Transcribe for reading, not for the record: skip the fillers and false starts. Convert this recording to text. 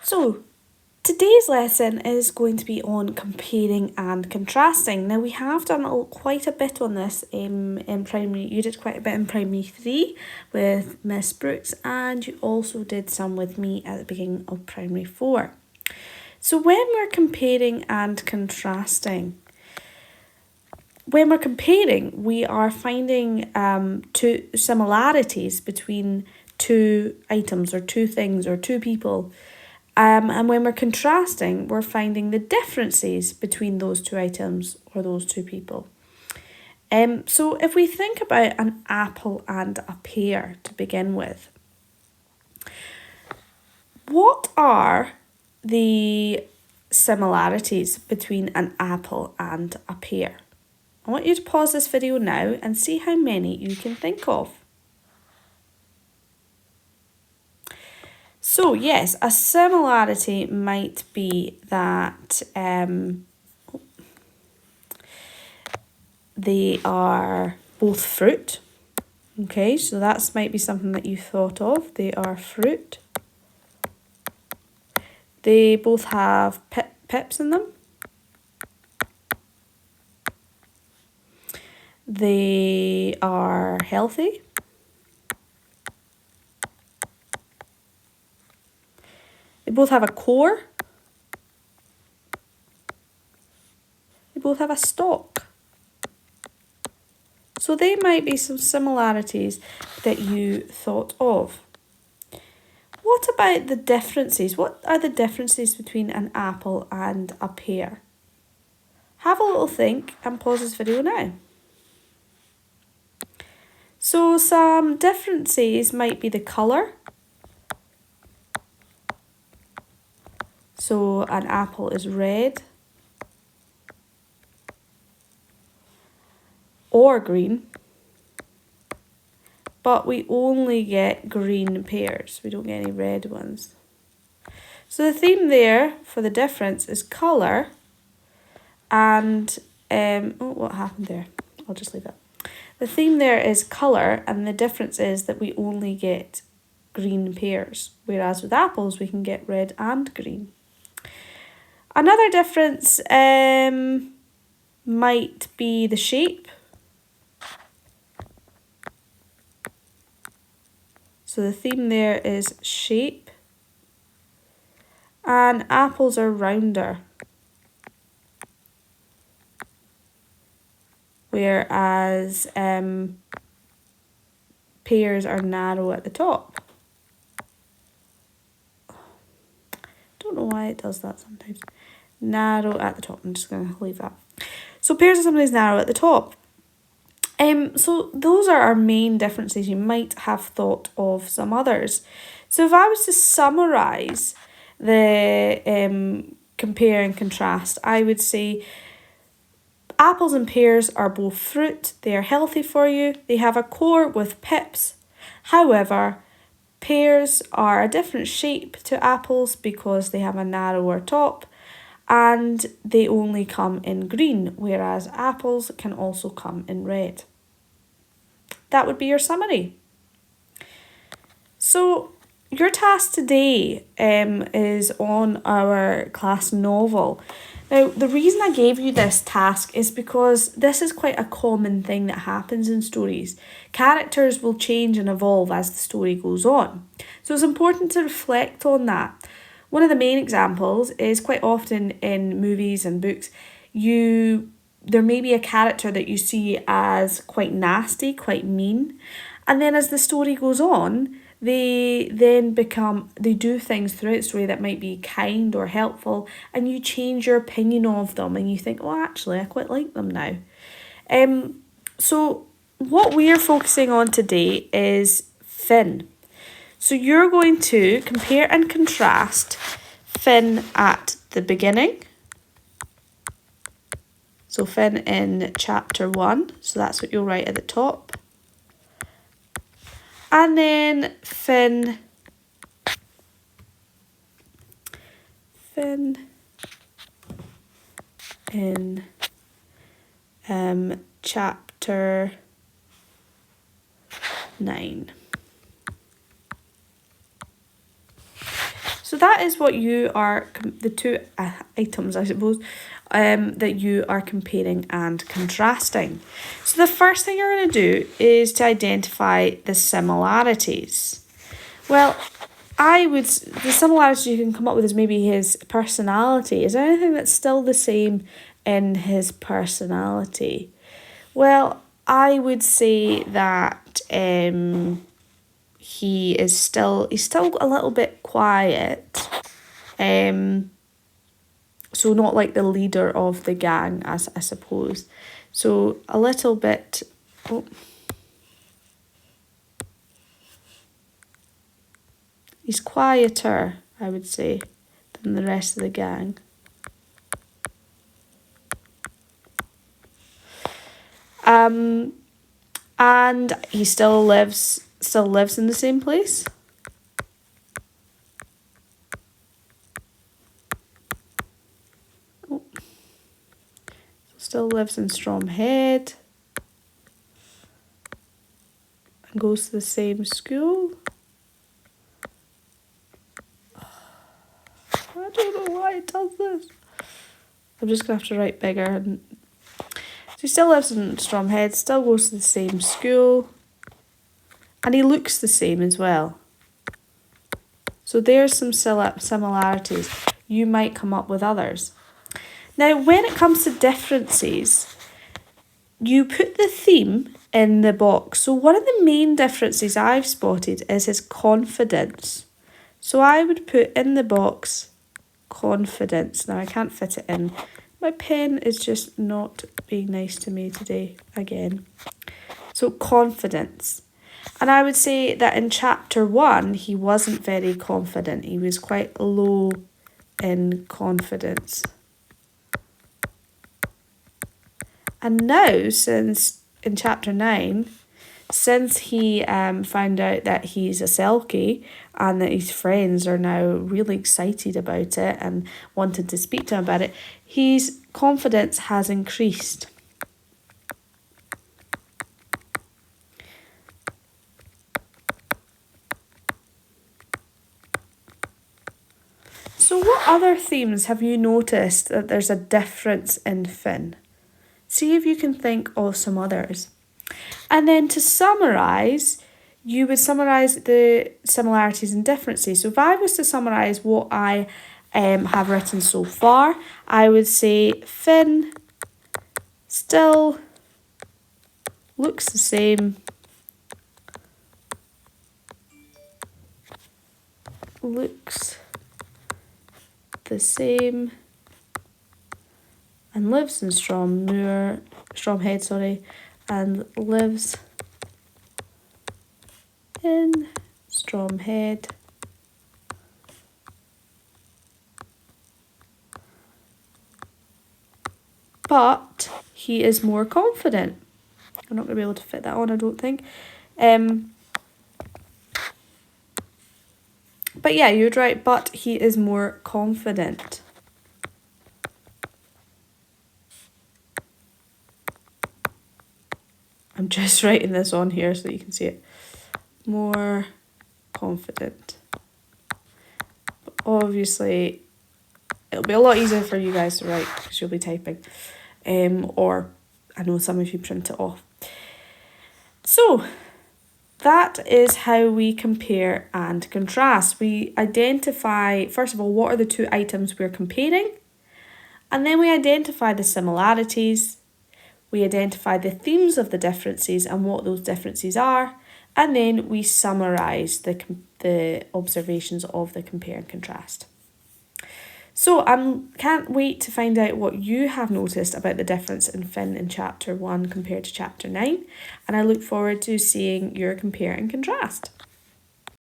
So, today's lesson is going to be on comparing and contrasting. Now, we have done quite a bit on this in primary. You did quite a bit in primary 3 with Miss Brooks, and you also did some with me at the beginning of primary 4. So, when we're comparing and contrasting, we are finding two similarities between two items or two things or two people. And when we're contrasting, we're finding the differences between those two items or those two people. So if we think about an apple and a pear to begin with, what are the similarities between an apple and a pear? I want you to pause this video now and see how many you can think of. So yes, a similarity might be that they are both fruit. Okay, so that might be something that you thought of. They are fruit. They both have pips in them. They are healthy. They both have a core. They both have a stalk. So they might be some similarities that you thought of. What about the differences? What are the differences between an apple and a pear? Have a little think and pause this video now. So some differences might be the colour. So an apple is red or green, but we only get green pears. We don't get any red ones. So the theme there for the difference is colour and, what happened there? I'll just leave that. The theme there is colour, and the difference is that we only get green pears, whereas with apples we can get red and green. Another difference might be the shape. So the theme there is shape. And apples are rounder, whereas pears are narrow at the top. Don't know why it does that sometimes. Narrow at the top. I'm just going to leave that. So pears are sometimes narrow at the top. So those are our main differences. You might have thought of some others. So if I was to summarise the compare and contrast, I would say apples and pears are both fruit. They are healthy for you. They have a core with pips. However, pears are a different shape to apples because they have a narrower top, and they only come in green, whereas apples can also come in red. That would be your summary. So your task today is on our class novel. Now, the reason I gave you this task is because this is quite a common thing that happens in stories. Characters will change and evolve as the story goes on. So it's important to reflect on that. One of the main examples is quite often in movies and books, there may be a character that you see as quite nasty, quite mean, and then as the story goes on, they do things throughout the story that might be kind or helpful, and you change your opinion of them and you think, oh, actually, I quite like them now. So what we're focusing on today is Finn. So you're going to compare and contrast Finn at the beginning. So Finn in chapter 1, so that's what you'll write at the top. And then Finn in chapter 9. So that is what you are, the two items, I suppose, that you are comparing and contrasting. So the first thing you're going to do is to identify the similarities. Well, the similarities you can come up with is maybe his personality. Is there anything that's still the same in his personality? Well, I would say that he's still a little bit quiet. So not like the leader of the gang, as I suppose. So a little bit. Oh. He's quieter, I would say, than the rest of the gang. And he still lives in the same place. Oh. Still lives in Stromhead. And goes to the same school. I don't know why it does this. I'm just going to have to write bigger. So he still lives in Stromhead, still goes to the same school. And he looks the same as well. So there's some similarities. You might come up with others. Now, when it comes to differences, you put the theme in the box. So one of the main differences I've spotted is his confidence. So I would put in the box confidence. Now I can't fit it in. My pen is just not being nice to me today again. So confidence. And I would say that in chapter 1, he wasn't very confident. He was quite low in confidence. And now, since in chapter 9, since he found out that he's a Selkie and that his friends are now really excited about it and wanted to speak to him about it, his confidence has increased. So what other themes have you noticed that there's a difference in Finn? See if you can think of some others. And then to summarise, you would summarise the similarities and differences. So if I was to summarise what I have written so far, I would say Finn still looks the same. And lives in Stromhead, and lives in Stromhead. But he is more confident. I'm not going to be able to fit that on, I don't think. But yeah, you'd write, but he is more confident. I'm just writing this on here so that you can see it. More confident. But obviously, it'll be a lot easier for you guys to write because you'll be typing. Or I know some of you print it off. So that is how we compare and contrast. We identify, first of all, what are the two items we're comparing? And then we identify the similarities. We identify the themes of the differences and what those differences are. And then we summarise the observations of the compare and contrast. So I can't wait to find out what you have noticed about the difference in Finn in chapter 1 compared to chapter 9. And I look forward to seeing your compare and contrast.